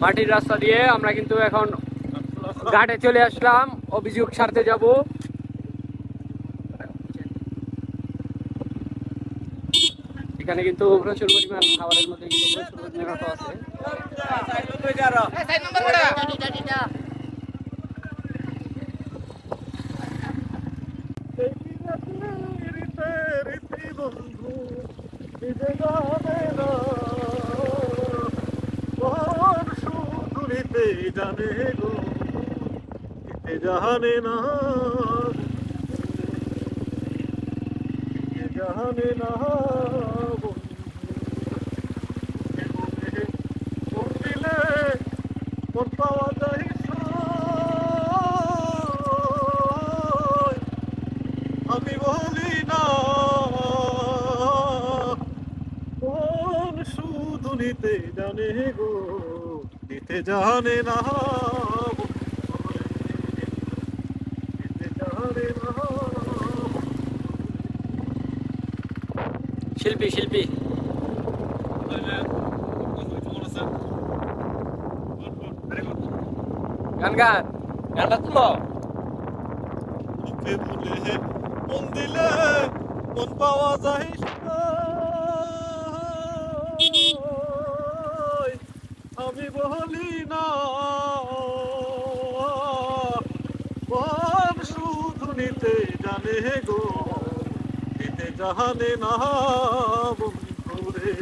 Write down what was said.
মাটির রাস্তা দিয়ে আমরা কিন্তু এখন ঘাটে চলে আসলাম, অভিযোগ সারতে যাব। এখানে কিন্তু প্রচুর পরিমাণ খাবারের মধ্যে কিন্তু প্রচুর পরিমাণ আছে। জানে গো জানে না জানে না দিলে মন পাওয়া যায় আমি বলি না মন শুধু নিতে জানে গো দিতে জানে না শিল্পী শিল্পী গান গান গানটা তুলো। বলে মন দিলে মন পাওয়া যায় আমি বলি না মন শুধু নিতে জানে গো দিতে জানে না বন্ধুরে।